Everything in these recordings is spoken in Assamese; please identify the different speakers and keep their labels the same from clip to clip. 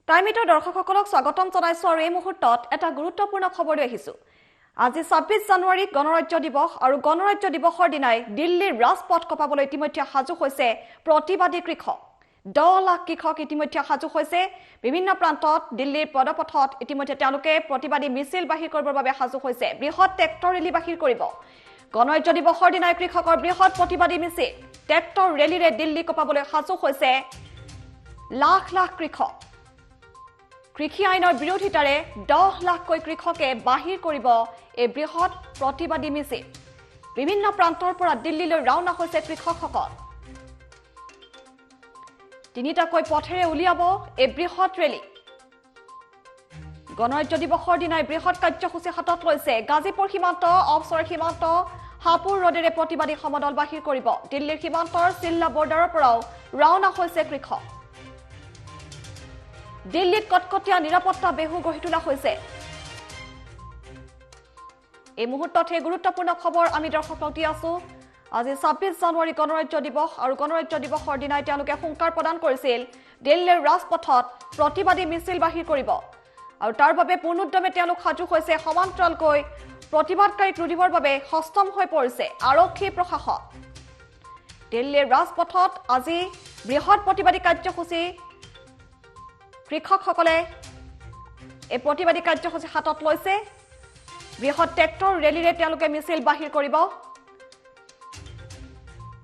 Speaker 1: টাইমিটৰ দৰ্শকসকলক স্বাগতম জনাইছো আৰু এই মুহূৰ্তত এটা গুৰুত্বপূৰ্ণ খবৰ লৈ আহিছো। আজি ২৬ জানুৱাৰীত গণৰাজ্য দিৱস আৰু গণৰাজ্য দিৱসৰ দিনাই দিল্লীৰ ৰাজপথ কঁপাবলৈ ইতিমধ্যে সাজু হৈছে প্ৰতিবাদী কৃষক। ১০ লাখ কৃষক ইতিমধ্যে সাজু হৈছে। বিভিন্ন প্ৰান্তত দিল্লীৰ পদপথত ইতিমধ্যে তেওঁলোকে প্ৰতিবাদী মিছিল বাহিৰ কৰিবৰ বাবে সাজু হৈছে। বৃহৎ ট্ৰেক্টৰ ৰেলী বাহিৰ কৰিব। গণৰাজ্য দিৱসৰ দিনাই কৃষকৰ বৃহৎ প্ৰতিবাদী মিছিল ট্ৰেক্টৰ ৰেলীৰে দিল্লী কঁপাবলৈ সাজু হৈছে লাখ লাখ কৃষক। কৃষি আইনৰ বিৰোধিতাৰে ১০ লাখকৈ কৃষকে বাহিৰ কৰিব এই বৃহৎ প্ৰতিবাদী মিছিল। বিভিন্ন প্ৰান্তৰ পৰা দিল্লীলৈ ৰাওনা হৈছে কৃষকসকল। তিনিটাকৈ পথেৰে উলিয়াব এই বৃহৎ ৰেলী। গণৰাজ্য দিৱসৰ দিনাই বৃহৎ কাৰ্যসূচী হাতত লৈছে গাজীপুৰ সীমান্ত, অৱসৰ সীমান্ত, হাপুৰ ৰোডেৰে প্ৰতিবাদী সমদল বাহিৰ কৰিব। দিল্লীৰ সীমান্তৰ চিল্লা বৰ্ডাৰৰ পৰাও ৰাওনা হৈছে কৃষক। দিল্লীত কটকটীয়া নিৰাপত্তা বেহু গঢ়ি তোলা হৈছে। এই মুহূৰ্তত এই গুৰুত্বপূৰ্ণ খবৰ আমি দৰ্শকক দি আছো। আজি ২৬ জানুৱাৰী গণৰাজ্য দিৱস আৰু গণৰাজ্য দিৱসৰ দিনাই তেওঁলোকে হুংকাৰ প্ৰদান কৰিছিল দিল্লীৰ ৰাজপথত প্ৰতিবাদী মিছিল বাহিৰ কৰিব আৰু তাৰ বাবে পূৰ্ণোদ্যমে তেওঁলোক সাজু হৈছে। সমান্তৰালকৈ প্ৰতিবাদকাৰীক ৰুধিবৰ বাবে সষ্টম হৈ পৰিছে আৰক্ষী প্ৰশাসন। দিল্লীৰ ৰাজপথত আজি বৃহৎ প্ৰতিবাদী কাৰ্যসূচী কৃষকসকলে এই প্ৰতিবাদী কাৰ্যসূচী হাতত লৈছে। বৃহৎ ট্ৰেক্টৰ ৰেলীৰে তেওঁলোকে মিছিল বাহিৰ কৰিব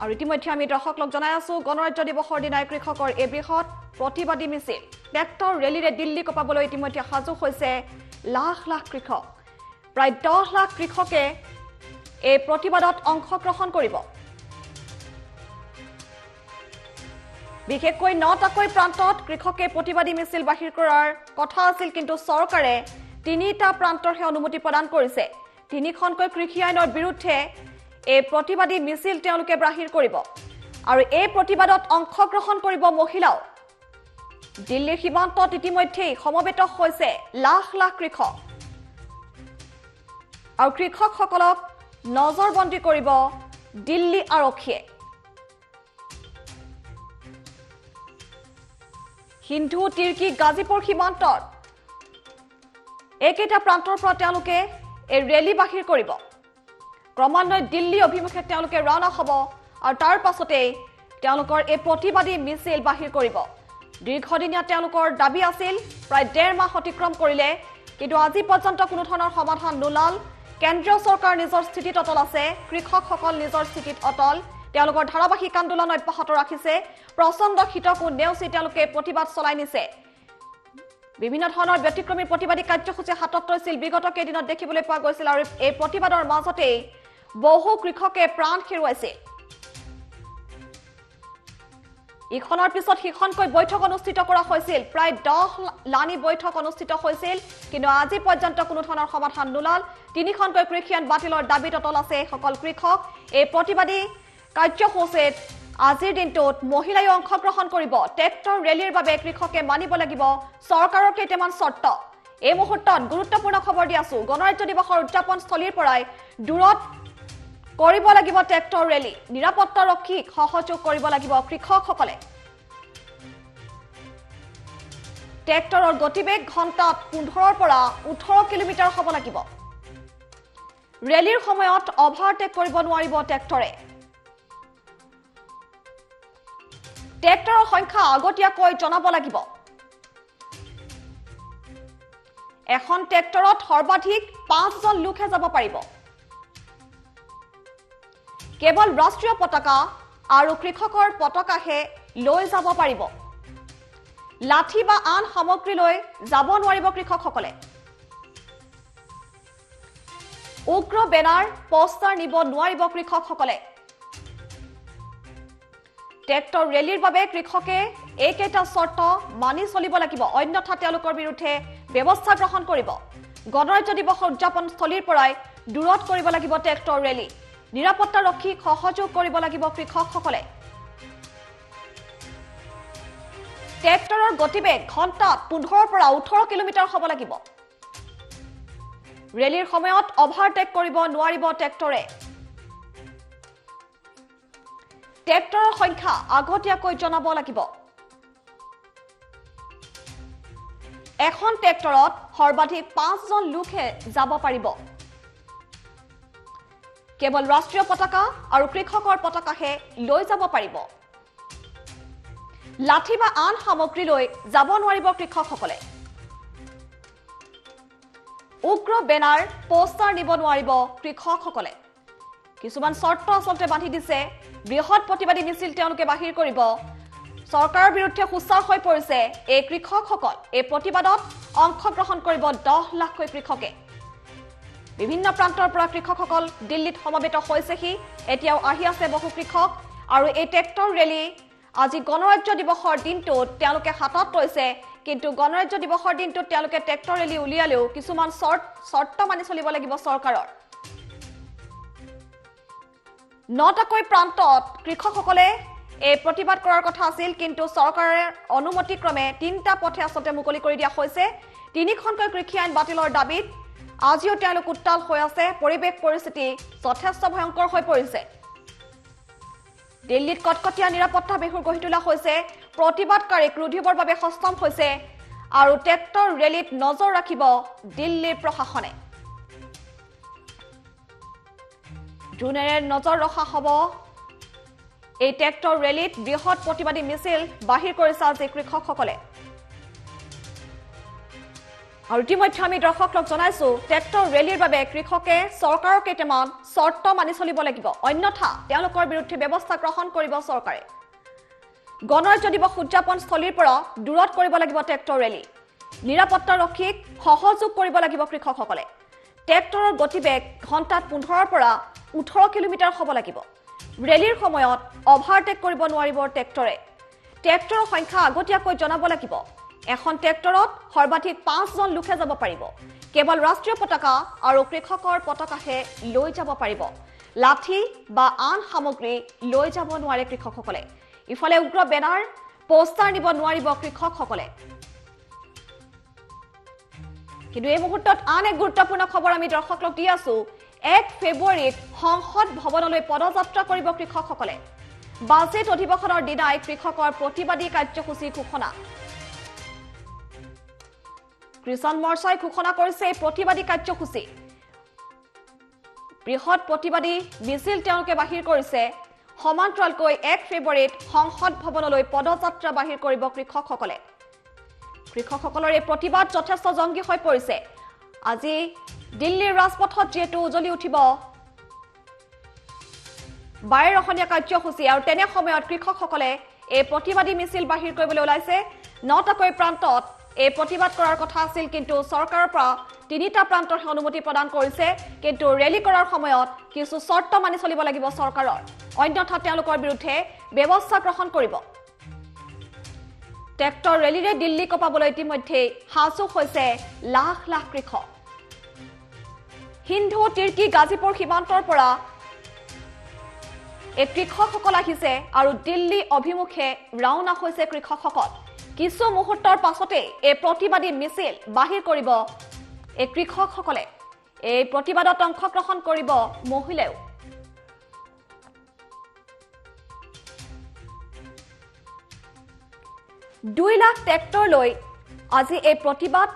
Speaker 1: আৰু ইতিমধ্যে আমি দৰ্শকক জনাই আছো গণৰাজ্য দিৱসৰ দিনাই কৃষকৰ এই বৃহৎ প্ৰতিবাদী মিছিল ট্ৰেক্টৰ ৰেলীৰে দিল্লী কঁপাবলৈ ইতিমধ্যে সাজু হৈছে লাখ লাখ কৃষক। প্ৰায় ১০ লাখ কৃষকে এই প্ৰতিবাদত অংশগ্ৰহণ কৰিব। বিশেষকৈ ৯টাকৈ প্ৰান্তত কৃষকে প্ৰতিবাদী মিছিল বাহিৰ কৰাৰ কথা আছিল, কিন্তু চৰকাৰে ৩টা প্ৰান্তৰহে অনুমতি প্ৰদান কৰিছে। ৩খনকৈ কৃষি আইনৰ বিৰুদ্ধে এই প্ৰতিবাদী মিছিল তেওঁলোকে বাহিৰ কৰিব আৰু এই প্ৰতিবাদত অংশগ্ৰহণ কৰিব মহিলাও। দিল্লীৰ সীমান্তত ইতিমধ্যেই সমবেত হৈছে লাখ লাখ কৃষক আৰু কৃষকসকলক নজৰবন্দী কৰিব দিল্লী আৰক্ষীয়ে। সিন্ধু, তিৰ্কি, গাজীপুৰ সীমান্তত এইকেইটা প্ৰান্তৰ পৰা তেওঁলোকে এই ৰেলী বাহিৰ কৰিব। ক্ৰমান্বয়ে দিল্লী অভিমুখে তেওঁলোকে ৰাওনা হ'ব আৰু তাৰ পাছতেই তেওঁলোকৰ এই প্ৰতিবাদী মিছিল বাহিৰ কৰিব। দীৰ্ঘদিনীয়া তেওঁলোকৰ দাবী আছিল, প্ৰায় ১.৫ মাহ অতিক্ৰম কৰিলে, কিন্তু আজি পৰ্যন্ত কোনো ধৰণৰ সমাধান নোলাল। কেন্দ্ৰীয় চৰকাৰ নিজৰ স্থিতিত অটল আছে, কৃষকসকল নিজৰ স্থিতিত অটল। তেওঁলোকৰ ধাৰাবাহিক আন্দোলন অব্যাহত ৰাখিছে। প্ৰচণ্ড শীতকো নেওচি তেওঁলোকে প্ৰতিবাদ চলাই নিছে। বিভিন্ন ধৰণৰ ব্যতিক্ৰমী প্ৰতিবাদী কাৰ্যসূচী হাতত লৈছিল বিগত কেইদিনত দেখিবলৈ পোৱা গৈছিল আৰু এই প্ৰতিবাদৰ মাজতেই বহু কৃষকে প্ৰাণ হেৰুৱাইছিল। ইখনৰ পিছত সিখনকৈ বৈঠক অনুষ্ঠিত কৰা হৈছিল। প্ৰায় ১০ লানি বৈঠক অনুষ্ঠিত হৈছিল, কিন্তু আজি পৰ্যন্ত কোনো ধৰণৰ সমাধান নোলাল। ৩খনকৈ কৃষি আইন বাতিলৰ দাবীত অটল আছে সকল কৃষক। এই প্ৰতিবাদী কাৰ্যসূচীত আজিৰ দিনটোত মহিলাই অংশগ্ৰহণ কৰিব। ট্ৰেক্টৰ ৰেলীৰ বাবে কৃষকে মানিব লাগিব চৰকাৰৰ কেইটামান চৰ্ত। এই মুহূৰ্তত গুৰুত্বপূৰ্ণ খবৰ দি আছো। গণৰাজ্য দিৱসৰ উদযাপন স্থলীৰ পৰাই দূৰত কৰিব লাগিব ট্ৰেক্টৰ ৰেলী। নিৰাপত্তাৰক্ষীক সহযোগ কৰিব লাগিব কৃষকসকলে। ট্ৰেক্টৰৰ গতিবেগ ঘণ্টাত ১৫ৰ পৰা ১৮ কিলোমিটাৰ হ'ব লাগিব। ৰেলীৰ সময়ত অভাৰটেক কৰিব নোৱাৰিব ট্ৰেক্টৰে। ট্ৰেক্টৰৰ সংখ্যা আগতীয়াকৈ জনাব লাগিব। এখন ট্ৰেক্টৰত সৰ্বাধিক ৫জন লোকহে যাব পাৰিব। কেৱল ৰাষ্ট্ৰীয় পতাকা আৰু কৃষকৰ পতাকাহে লৈ যাব পাৰিব। লাঠি বা আন সামগ্ৰী লৈ যাব নোৱাৰিব কৃষকসকলে। উগ্ৰ বেনাৰ, পোষ্টাৰ নিব নোৱাৰিব কৃষকসকলে। ট্ৰেক্টৰ ৰেলীৰ বাবে কৃষকে এইকেইটা চৰ্ত মানি চলিব লাগিব, অন্যথা তেওঁলোকৰ বিৰুদ্ধে ব্যৱস্থা গ্ৰহণ কৰিব। গণৰাজ্য দিৱসৰ উদযাপন স্থলীৰ পৰাই দূৰত কৰিব লাগিব ট্ৰেক্টৰ ৰেলী। নিৰাপত্তাৰক্ষীক সহযোগ কৰিব লাগিব কৃষকসকলে। ট্ৰেক্টৰৰ গতিবেগ ঘণ্টাত ১৫ৰ পৰা ১৮ কিলোমিটাৰ হ'ব লাগিব। ৰেলীৰ সময়ত অভাৰটেক কৰিব নোৱাৰিব ট্ৰেক্টৰে। ট্ৰেক্টৰৰ সংখ্যা আগতীয়াকৈ জনাব লাগিব। এখন ট্ৰেক্টৰত সৰ্বাধিক 5 জন লোকহে যাব পাৰিব কেৱল ৰাষ্ট্ৰীয় পতাকা আৰু কৃষকৰ পতাকাহে লৈ যাব পাৰিব লাঠি বা আন সামগ্ৰী লৈ যাব নোৱাৰিব কৃষকসকলে উগ্ৰ বেনাৰ পোষ্টাৰ নিব নোৱাৰিব কৃষকসকলে কিছুমান শৰ্ত আচলতে বান্ধি দিছে বৃহৎ প্ৰতিবাদী মিছিল তেওঁলোকে বাহিৰ কৰিব চৰকাৰৰ বিৰুদ্ধে হুঁচাৰ হৈ পৰিছে এই কৃষকসকল এই প্ৰতিবাদত অংশগ্ৰহণ কৰিব 10 লাখকৈ কৃষকে বিভিন্ন প্ৰান্তৰ পৰা কৃষকসকল দিল্লীত সমবেত হৈছেহি এতিয়াও আহি আছে বহু কৃষক আৰু এই ট্ৰেক্টৰ ৰেলী আজি গণৰাজ্য দিৱসৰ দিনটোত তেওঁলোকে হাতত লৈছে কিন্তু গণৰাজ্য দিৱসৰ দিনটোত তেওঁলোকে ট্ৰেক্টৰ ৰেলী উলিয়ালেও কিছুমান শৰ্ত মানি চলিব লাগিব চৰকাৰৰ নটাকৈ প্ৰান্তত কৃষকসকলে এই প্ৰতিবাদ কৰাৰ কথা আছিল কিন্তু চৰকাৰৰ অনুমতিক্ৰমে 3টা পথে আচলতে মুকলি কৰি দিয়া হৈছে 3খনকৈ কৃষি আইন বাতিলৰ দাবীত আজিও তেওঁলোক উত্তাল হৈ আছে পৰিৱেশ পৰিস্থিতি যথেষ্ট ভয়ংকৰ হৈ পৰিছে দিল্লীত কটকটীয়া নিৰাপত্তা বেহুৰ গঢ়ি তোলা হৈছে প্ৰতিবাদকাৰীক ৰুধিবৰ বাবে সষ্টম হৈছে আৰু ট্ৰেক্টৰ ৰেলীত নজৰ ৰাখিব দিল্লীৰ প্ৰশাসনে জুনেৰে নজৰ ৰখা হ'ব এই ট্ৰেক্টৰ ৰেলীত বৃহৎ প্ৰতিবাদী মিছিল বাহিৰ কৰিছে আজি কৃষকসকলে আৰু ইতিমধ্যে আমি দৰ্শকক জনাইছো ট্ৰেক্টৰ ৰেলীৰ বাবে কৃষকে চৰকাৰৰ কেইটামান শৰ্ত মানি চলিব লাগিব অন্যথা তেওঁলোকৰ বিৰুদ্ধে ব্যৱস্থা গ্ৰহণ কৰিব চৰকাৰে গণৰাজ্য দিৱস উদযাপন স্থলীৰ পৰা দূৰত কৰিব লাগিব ট্ৰেক্টৰ ৰেলী নিৰাপত্তাৰক্ষীক সহযোগ কৰিব লাগিব কৃষকসকলে ট্ৰেক্টৰৰ গতিবেগ ঘণ্টাত 15 পৰা 18 কিলোমিটাৰ হ'ব লাগিব ৰেলীৰ সময়ত অভাৰটেক কৰিব নোৱাৰিব ট্ৰেক্টৰৰ সংখ্যা আগতীয়াকৈ জনাব লাগিব এখন ট্ৰেক্টৰত সৰ্বাধিক 5 জন লোকে যাব পাৰিব কেৱল ৰাষ্ট্ৰীয় পতাকা আৰু কৃষকৰ পতাকাহে লৈ যাব পাৰিব লাঠি বা আন সামগ্ৰী লৈ যাব নোৱাৰে কৃষকসকলে ইফালে উগ্ৰ বেনাৰ পোষ্টাৰ নিব নোৱাৰিব কৃষকসকলে কিন্তু এই মুহূৰ্তত আন এক গুৰুত্বপূৰ্ণ খবৰ আমি দৰ্শকক দি আছো 1 ফেব্ৰুৱাৰীত সংসদ ভৱনলৈ পদযাত্ৰা কৰিব কৃষকসকলে বাজেট অধিৱেশনৰ দিনাই কৃষকৰ প্ৰতিবাদী কাৰ্যসূচী ঘোষণা কিষাণ মৰ্চাই ঘোষণা কৰিছে প্ৰতিবাদী কাৰ্যসূচী বৃহৎ প্ৰতিবাদী মিছিল তেওঁলোকে বাহিৰ কৰিছে সমান্তৰালকৈ 1 ফেব্ৰুৱাৰীত সংসদ ভৱনলৈ পদযাত্ৰা বাহিৰ কৰিব কৃষকসকলৰ এই প্ৰতিবাদ যথেষ্ট জংগী হৈ পৰিছে আজি দিল্লীৰ ৰাজপথত যেটো উজলি উঠিব 12 ৰখনীয়া কাৰ্যসূচী আৰু তেনে সময়ত কৃষকসকলে এই প্ৰতিবাদী মিছিল বাহিৰ কৰিবলৈ ওলাইছে 9টাকৈ প্ৰান্তত এই প্ৰতিবাদ কৰাৰ কথা আছিল কিন্তু চৰকাৰৰ পৰা 3টা প্ৰান্তৰ অনুমতি প্ৰদান কৰিছে কিন্তু ৰেলী কৰাৰ সময়ত কিছু শৰ্ত মানি চলিব লাগিব চৰকাৰৰ অন্যথা তেওঁলোকৰ বিৰুদ্ধে ব্যৱস্থা গ্ৰহণ কৰিব ট্ৰেক্টৰ ৰেলীৰে দিল্লী কপাবলৈ ইতিমধ্যে হাজু হৈছে লাখ লাখ কৃষক হিন্দু তিৰ্কি গাজীপুৰ সীমান্তৰ পৰা এই কৃষকসকল আহিছে আৰু দিল্লী অভিমুখে ৰাওনা হৈছে কৃষকসকল কিছু মুহূৰ্তৰ পাছতে এই প্ৰতিবাদী মিছিল বাহিৰ কৰিব এই কৃষকসকলে এই প্ৰতিবাদত অংশগ্ৰহণ কৰিব মহিলাও 2 লাখ ট্ৰেক্টৰ লৈ আজি এই প্ৰতিবাদ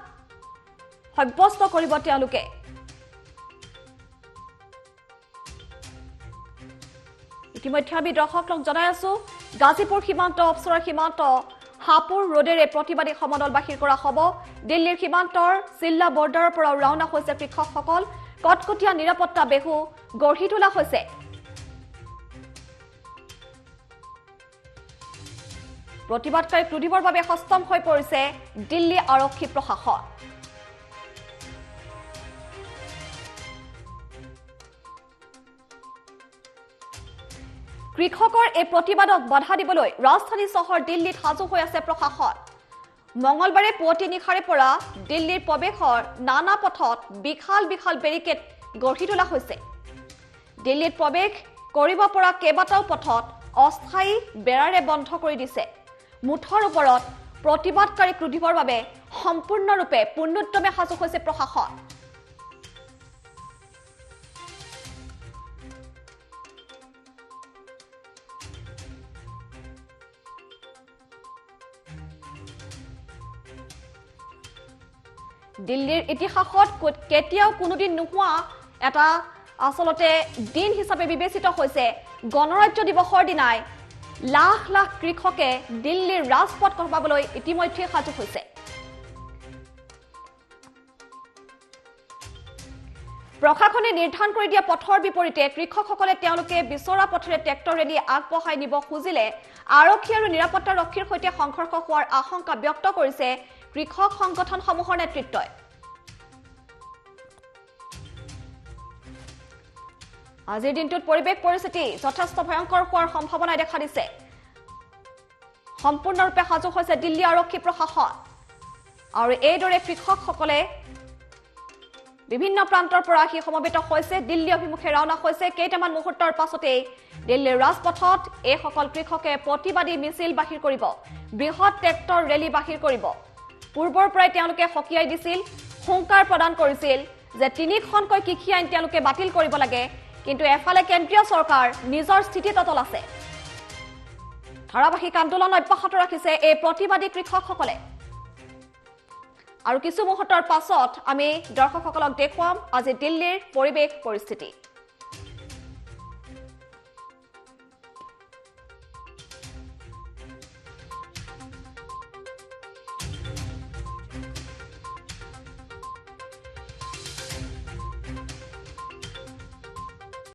Speaker 1: সাব্যস্ত কৰিব তেওঁলোকে ইতিমধ্যে আমি দৰ্শকক জনাই আছো গাজীপুৰ সীমান্ত অফচৰৰ সীমান্ত হাপুৰ ৰোডেৰে প্ৰতিবাদী সমদল বাহিৰ কৰা হ'ব দিল্লীৰ সীমান্তৰ জিলা বৰ্ডাৰৰ পৰা ৰাওনা হৈছে কৃষকসকল কটকটীয়া নিৰাপত্তা বেহু গঢ়ি তোলা হৈছে প্ৰতিবাদকাৰীক ৰুধিবৰ বাবে সষ্টম হৈ পৰিছে দিল্লী আৰক্ষী প্ৰশাসন কৃষকৰ এই প্ৰতিবাদক বাধা দিবলৈ ৰাজধানী চহৰ দিল্লীত সাজু হৈ আছে প্ৰশাসন মঙ্গলবাৰে পুৱতি নিশাৰে পৰা দিল্লীৰ প্ৰৱেশৰ নানা পথত বিশাল বেৰিকেড গঢ়ি তোলা হৈছে দিল্লীত প্ৰৱেশ কৰিব পৰা কেইবাটাও পথত অস্থায়ী বেৰাৰে বন্ধ কৰি দিছে মুঠৰ ওপৰত প্ৰতিবাদকাৰীক ৰুধিবৰ বাবে সম্পূৰ্ণৰূপে পূৰ্ণোদ্যমে সাজু হৈছে প্ৰশাসন দিল্লীৰ ইতিহাসত কেতিয়াও কোনোদিন নোহোৱা এটা আসলতে দিন হিচাপে বিবেচিত হৈছে গণৰাজ্য দিৱসৰ দিনাই লাখ লাখ কৃষকে দিল্লীৰ ৰাজপথ কপাবলৈ ইতিমধ্যে সাজু হৈছে প্ৰশাসনে নিৰ্ধাৰণ কৰি দিয়া পথৰ বিপৰীতে কৃষকসকলে তেওঁলোকে বিচৰা পথৰে ট্ৰেক্টৰ ৰেলী আগবঢ়াই নিব খুজিলে আৰক্ষী আৰু নিৰাপত্তা ৰক্ষীৰ সৈতে সংঘৰ্ষ হোৱাৰ আশংকা ব্যক্ত কৰিছে কৃষক সংগঠনসমূহৰ নেতৃত্বই আজিৰ দিনটোত পৰিৱেশ পৰিস্থিতি যথেষ্ট ভয়ংকৰ হোৱাৰ সম্ভাৱনা দেখা দিছে সম্পূৰ্ণৰূপে সাজু হৈছে দিল্লী আৰক্ষী প্ৰশাসন আৰু এইদৰে কৃষকসকলে বিভিন্ন প্ৰান্তৰ পৰা আহি সমবেত হৈছে দিল্লী অভিমুখে ৰাওনা হৈছে কেইটামান মুহূৰ্তৰ পাছতেই দিল্লীৰ ৰাজপথত এই সকল কৃষকে প্ৰতিবাদী মিছিল বাহিৰ কৰিব বৃহৎ ট্ৰেক্টৰ ৰেলী বাহিৰ কৰিব পূৰ্বৰ পৰাই তেওঁলোকে হকিয়াই দিছিল হুংকাৰ প্ৰদান কৰিছিল যে তিনিখনকৈ কৃষি আইন তেওঁলোকে বাতিল কৰিব লাগে কিন্তু এফালে কেন্দ্ৰীয় চৰকাৰ নিজৰ স্থিতিত অটল আছে ধাৰাবাহিক আন্দোলন অব্যাহত ৰাখিছে এই প্ৰতিবাদী কৃষকসকলে আৰু কিছু মুহূৰ্তৰ পাছত আমি দৰ্শকসকলক দেখুৱাম আজি দিল্লীৰ পৰিৱেশ পৰিস্থিতি